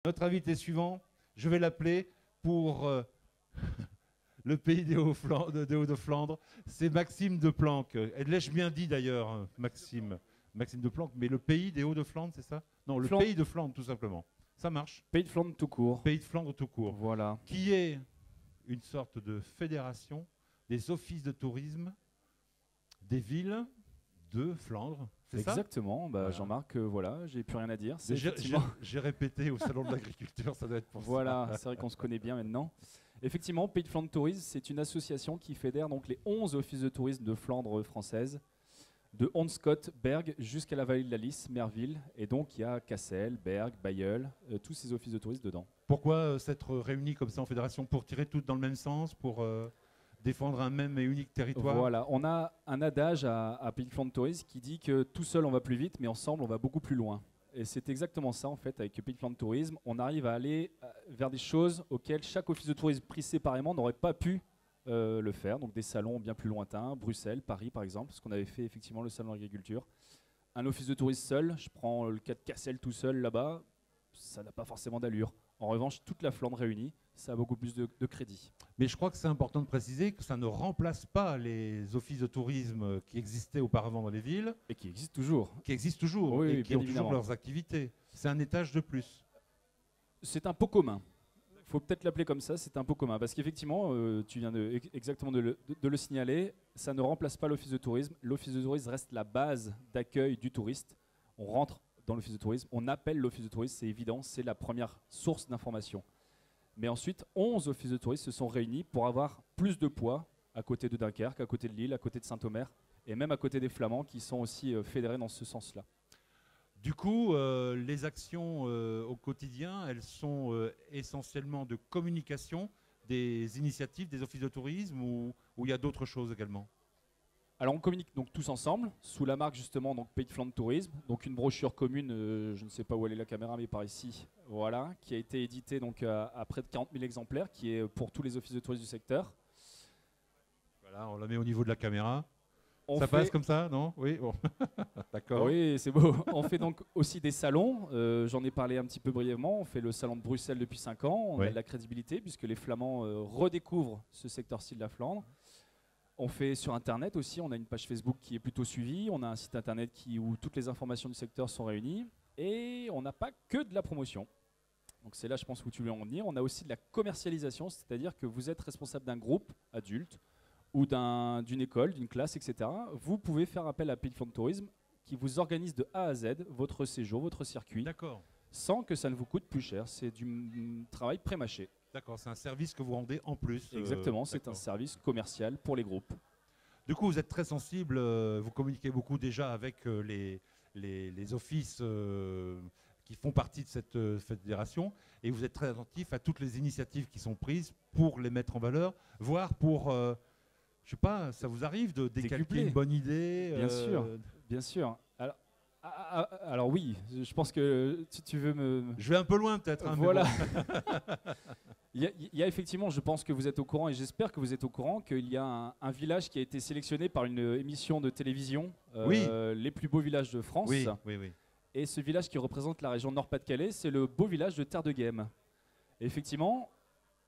Notre invité suivant, je vais l'appeler pour le pays des Hauts-de-Flandre. C'est Maxime de Planck. L'ai-je bien dit d'ailleurs, hein, Maxime? Maxime de Planck, mais le pays des Hauts-de-Flandre, c'est ça? Non, le pays de Flandre, tout simplement. Ça marche. Pays de Flandre tout court. Pays de Flandre tout court. Voilà. Qui est une sorte de fédération des offices de tourisme des villes de Flandre. C'est ça? Exactement. Bah, voilà. Jean-Marc, voilà, j'ai plus rien à dire. J'ai répété au salon de l'agriculture, ça doit être pour voilà, ça. c'est vrai qu'on se connaît bien maintenant. Effectivement, Pays de Flandre Tourisme, c'est une association qui fédère donc les 11 offices de tourisme de Flandre française, de Honscott, Berg, jusqu'à la vallée de la Lys, Merville. Et donc, il y a Cassel, Berg, Bailleul, tous ces offices de tourisme dedans. Pourquoi s'être réunis comme ça en fédération? Pour tirer toutes dans le même sens, pour défendre un même et unique territoire? Voilà, on a un adage à Pays de Flandre Tourisme qui dit que tout seul on va plus vite, mais ensemble on va beaucoup plus loin. Et c'est exactement ça en fait avec Pays de Flandre Tourisme. On arrive à aller vers des choses auxquelles chaque office de tourisme pris séparément n'aurait pas pu le faire. Donc des salons bien plus lointains, Bruxelles, Paris par exemple, parce qu'on avait fait effectivement le salon de l'agriculture. Un office de tourisme seul, je prends le cas de Cassel tout seul là-bas, ça n'a pas forcément d'allure. En revanche, toute la Flandre réunie, ça a beaucoup plus de crédit. Mais je crois que c'est important de préciser que ça ne remplace pas les offices de tourisme qui existaient auparavant dans les villes. Et qui existent toujours. Qui existent toujours, oui, et qui ont toujours leurs activités. C'est un étage de plus. C'est un pot commun. Il faut peut-être l'appeler comme ça, c'est un pot commun. Parce qu'effectivement, tu viens exactement de le signaler, ça ne remplace pas l'office de tourisme. L'office de tourisme reste la base d'accueil du touriste. On rentre dans l'office de tourisme, on appelle l'office de tourisme, c'est évident, c'est la première source d'information. Mais ensuite, 11 offices de tourisme se sont réunis pour avoir plus de poids à côté de Dunkerque, à côté de Lille, à côté de Saint-Omer, et même à côté des Flamands qui sont aussi fédérés dans ce sens-là. Du coup, les actions au quotidien, elles sont essentiellement de communication des initiatives des offices de tourisme ou il y a d'autres choses également? Alors on communique donc tous ensemble, sous la marque justement donc Pays de Flandre Tourisme, donc une brochure commune, je ne sais pas où elle est la caméra, mais par ici, voilà, qui a été éditée donc à près de 40 000 exemplaires, qui est pour tous les offices de tourisme du secteur. Voilà, on la met au niveau de la caméra. Ça passe comme ça, non? Oui, bon. D'accord. Oui, c'est beau. On fait donc aussi des salons, j'en ai parlé un petit peu brièvement, on fait le salon de Bruxelles depuis 5 ans, on a de la crédibilité puisque les Flamands redécouvrent ce secteur-ci de la Flandre. On fait sur Internet aussi, on a une page Facebook qui est plutôt suivie, on a un site Internet où toutes les informations du secteur sont réunies, et on n'a pas que de la promotion. Donc c'est là, je pense, où tu veux en venir. On a aussi de la commercialisation, c'est-à-dire que vous êtes responsable d'un groupe adulte ou d'une école, d'une classe, etc. Vous pouvez faire appel à Pays de Flandre Tourisme qui vous organise de A à Z votre séjour, votre circuit, sans que ça ne vous coûte plus cher. C'est du travail pré-mâché. D'accord, c'est un service que vous rendez en plus. Exactement, c'est un service commercial pour les groupes. Du coup, vous êtes très sensible, vous communiquez beaucoup déjà avec les offices qui font partie de cette fédération, et vous êtes très attentif à toutes les initiatives qui sont prises pour les mettre en valeur, voire pour, je sais pas, ça vous arrive de décalquer une bonne idée? Bien sûr, bien sûr. Alors oui, je pense que tu veux me... Je vais un peu loin peut-être. Hein, voilà. Il y a effectivement, je pense que vous êtes au courant, et j'espère que vous êtes au courant, qu'il y a un village qui a été sélectionné par une émission de télévision, les plus beaux villages de France. Oui, oui, oui. Et ce village qui représente la région Nord-Pas-de-Calais, c'est le beau village de Terre de Guême. Et effectivement,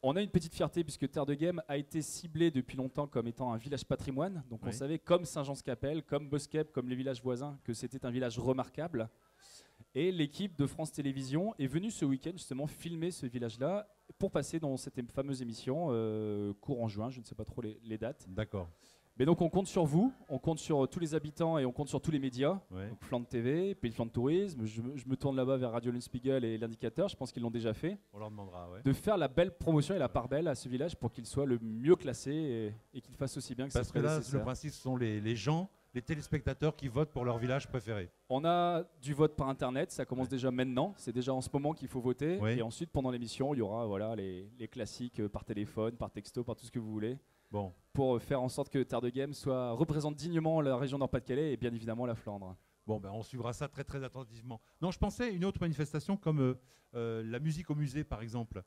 on a une petite fierté puisque Terre de Guême a été ciblée depuis longtemps comme étant un village patrimoine. Donc on savait, comme Saint-Jean-Scapelle, comme Boskep, comme les villages voisins, que c'était un village remarquable. Et l'équipe de France Télévisions est venue ce week-end justement filmer ce village-là pour passer dans cette fameuse émission courant juin, je ne sais pas trop les dates. D'accord. Mais donc on compte sur vous, on compte sur tous les habitants et on compte sur tous les médias. Donc Flandre TV, Pays de Flandre Tourisme, je me tourne là-bas vers Radio Lundspiegel et l'Indicateur, je pense qu'ils l'ont déjà fait. On leur demandera, de faire la belle promotion et la part belle à ce village pour qu'il soit le mieux classé et qu'il fasse aussi bien que Parce que là, le principe, ce sont les gens, les téléspectateurs qui votent pour leur village préféré. On a du vote par Internet, ça commence déjà maintenant, c'est déjà en ce moment qu'il faut voter. Et ensuite, pendant l'émission, il y aura voilà, les classiques par téléphone, par texto, par tout ce que vous voulez. Bon. Pour faire en sorte que Terre de Guême représente dignement la région Nord-Pas-de-Calais et bien évidemment la Flandre. Bon, ben, on suivra ça très très attentivement. Non, je pensais à une autre manifestation comme la musique au musée, par exemple.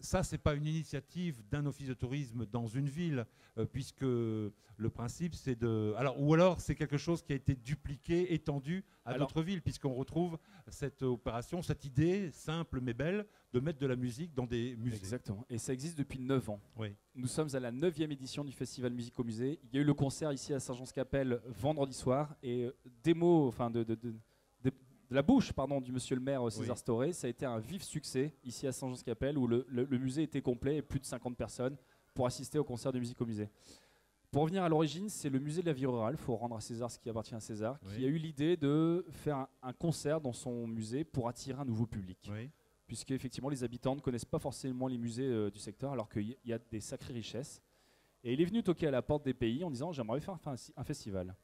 ça, c'est pas une initiative d'un office de tourisme dans une ville, puisque le principe, c'est de... ou alors, c'est quelque chose qui a été dupliqué, étendu à d'autres villes, puisqu'on retrouve cette opération, cette idée simple mais belle, de mettre de la musique dans des musées. Exactement. Et ça existe depuis 9 ans. Oui. Nous sommes à la 9e édition du Festival Musique au Musée. Il y a eu le concert ici à Saint-Jean-Capelle vendredi soir, et des mots, enfin de la bouche du monsieur le maire César Storé, ça a été un vif succès ici à Saint-Jean-Capelle, où le musée était complet et plus de 50 personnes pour assister au concert de musique au musée. Pour revenir à l'origine, c'est le musée de la vie rurale, il faut rendre à César ce qui appartient à César, qui a eu l'idée de faire un concert dans son musée pour attirer un nouveau public. Oui. Puisque effectivement les habitants ne connaissent pas forcément les musées du secteur, alors qu'il y a des sacrées richesses. Et il est venu toquer à la porte des pays en disant « j'aimerais faire un festival ».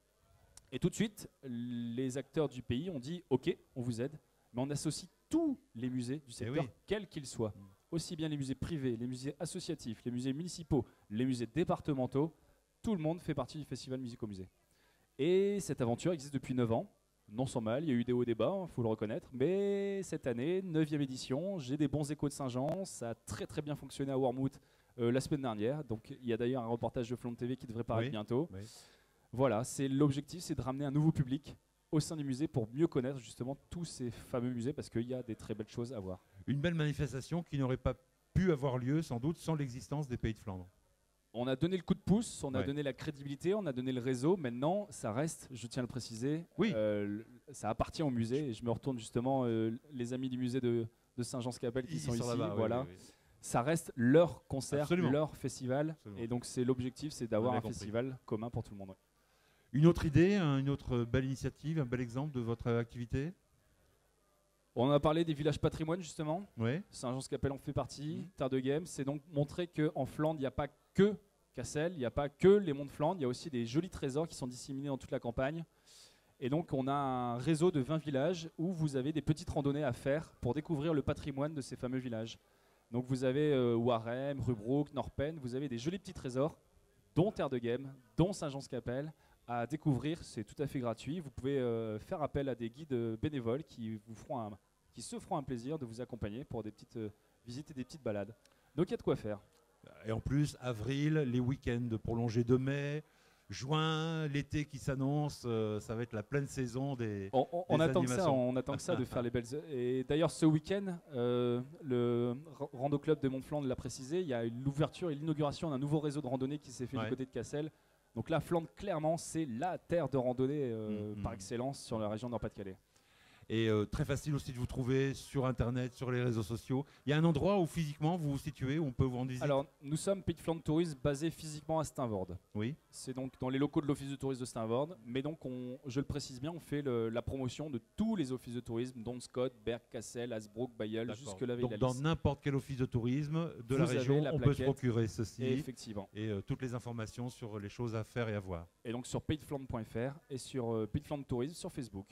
Et tout de suite, les acteurs du pays ont dit « ok, on vous aide », mais on associe tous les musées du secteur, quels qu'ils soient. Aussi bien les musées privés, les musées associatifs, les musées municipaux, les musées départementaux, tout le monde fait partie du Festival Musique au Musée. Et cette aventure existe depuis 9 ans. Non sans mal, il y a eu des hauts et des bas, il faut le reconnaître. Mais cette année, 9e édition, j'ai des bons échos de Saint-Jean. Ça a très très bien fonctionné à Wormhout la semaine dernière. Donc il y a d'ailleurs un reportage de Flandre TV qui devrait paraître bientôt. Oui. Voilà, c'est l'objectif, c'est de ramener un nouveau public au sein du musée pour mieux connaître justement tous ces fameux musées, parce qu'il y a des très belles choses à voir. Une belle manifestation qui n'aurait pas pu avoir lieu sans doute sans l'existence des Pays de Flandre. On a donné le coup de pouce, on a donné la crédibilité, on a donné le réseau. Maintenant, ça reste, je tiens à le préciser, ça appartient au musée. Et je me retourne justement, les amis du musée de Saint-Jean-Capelle qui sont ici, voilà. Ça reste leur concert, leur festival. Absolument. Et donc, c'est l'objectif, c'est d'avoir un festival commun pour tout le monde. Ouais. Une autre idée, une autre belle initiative, un bel exemple de votre activité? On a parlé des villages patrimoine justement. Oui. Saint-Jean-Capelle en fait partie. Terre de Game, c'est donc montrer qu'en Flandre, il n'y a pas que Cassel, il n'y a pas que les monts de Flandre, il y a aussi des jolis trésors qui sont disséminés dans toute la campagne. Et donc on a un réseau de 20 villages où vous avez des petites randonnées à faire pour découvrir le patrimoine de ces fameux villages. Donc vous avez Warem, Rubrook, Norpen, vous avez des jolis petits trésors, dont Terre de Game, dont Saint-Jean-Capelle, à découvrir. C'est tout à fait gratuit. Vous pouvez faire appel à des guides bénévoles qui se feront un plaisir de vous accompagner pour des petites visites et des petites balades. Donc il y a de quoi faire. Et en plus, avril, les week-ends prolongés de mai, juin, l'été qui s'annonce, ça va être la pleine saison des animations. On attend que ça de faire les belles... Et d'ailleurs, ce week-end, le Rando Club de Mont-Flandre l'a précisé, il y a l'ouverture et l'inauguration d'un nouveau réseau de randonnée qui s'est fait du côté de Cassel. Donc la Flandre, clairement, c'est la terre de randonnée par excellence sur la région Nord-Pas-de-Calais. Et très facile aussi de vous trouver sur Internet, sur les réseaux sociaux. Il y a un endroit où physiquement vous vous situez, où on peut vous rendre visite? Alors, nous sommes Pays de Flandre Tourisme basé physiquement à Steenvoorde. Oui. C'est donc dans les locaux de l'Office de tourisme de Steenvoorde. Mais donc, je le précise bien, on fait la promotion de tous les offices de tourisme, dont Scott, Berg, Cassel, Hasbrook, Bayeul, jusque-là. Donc, dans n'importe quel office de tourisme de la région, on peut se procurer ceci. Et effectivement. Et toutes les informations sur les choses à faire et à voir. Et donc, sur paysdeflandre.fr et sur Pays de Flandre Tourisme sur Facebook.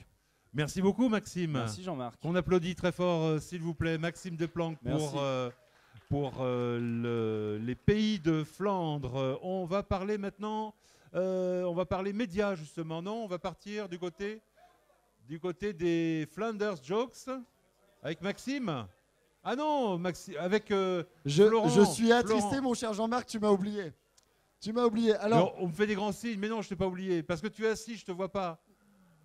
Merci beaucoup, Maxime. Merci, Jean-Marc. On applaudit très fort, s'il vous plaît, Maxime Desplanques pour les Pays de Flandre. On va parler maintenant, on va parler médias, justement. Non, on va partir du côté des Flanders Jokes avec Maxime. Ah non, Maxime, avec Florent. Je suis attristé, mon cher Jean-Marc, tu m'as oublié. Tu m'as oublié. Alors, on me fait des grands signes, mais non, je ne t'ai pas oublié, parce que tu es assis, je ne te vois pas.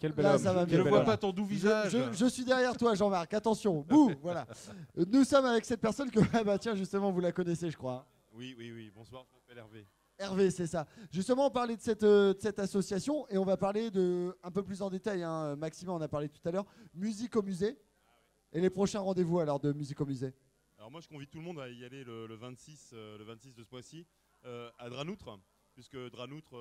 Quel bel homme. Je ne vois pas ton doux visage. Je suis derrière toi, Jean-Marc. Attention. Bouh, voilà. Nous sommes avec cette personne que, tiens, justement, vous la connaissez, je crois. Oui. Bonsoir, je m'appelle Hervé. Hervé, c'est ça. Justement, on parlait de cette association et on va parler un peu plus en détail. Maxime en a parlé tout à l'heure. Musique au musée. Et les prochains rendez-vous alors de Musique au musée? Alors moi, je convie tout le monde à y aller le 26 de ce mois-ci à Dranoutre, puisque Dranoutre,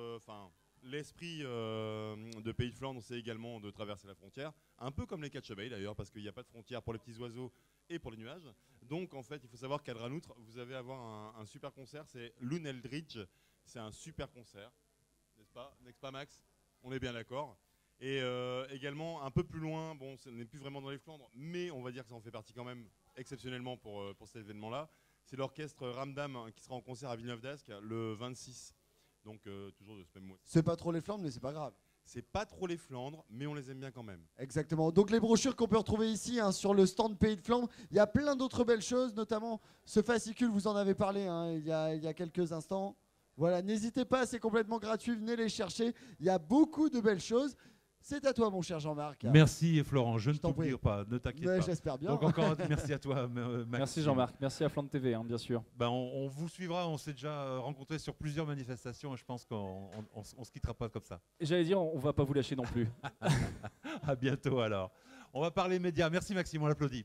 l'esprit de Pays de Flandre, c'est également de traverser la frontière, un peu comme les Catch-Bay d'ailleurs, parce qu'il n'y a pas de frontière pour les petits oiseaux et pour les nuages. Donc en fait, il faut savoir qu'à Dranoutre, vous allez avoir un super concert, c'est Loon Eldridge. C'est un super concert, n'est-ce pas Max? On est bien d'accord. Et également, un peu plus loin, bon, ce n'est plus vraiment dans les Flandres, mais on va dire que ça en fait partie quand même exceptionnellement pour cet événement-là. C'est l'orchestre Ramdam qui sera en concert à Villeneuve d'Ascq le 26. Donc toujours de ce même mois. C'est pas trop les Flandres, mais c'est pas grave. C'est pas trop les Flandres, mais on les aime bien quand même. Exactement. Donc les brochures qu'on peut retrouver ici sur le stand Pays de Flandre, il y a plein d'autres belles choses, notamment ce fascicule, vous en avez parlé il y a quelques instants. Voilà, n'hésitez pas, c'est complètement gratuit, venez les chercher. Il y a beaucoup de belles choses. C'est à toi, mon cher Jean-Marc. Merci Florent, je ne t'en t'oublie prie. pas, ne t'inquiète pas. J'espère bien. Donc encore merci à toi, Maxime. Merci Jean-Marc, merci à Flandre TV, bien sûr. On vous suivra, on s'est déjà rencontrés sur plusieurs manifestations et je pense qu'on se quittera pas comme ça. Et j'allais dire, on va pas vous lâcher non plus. À bientôt alors. On va parler médias. Merci Maxime, on l'applaudit.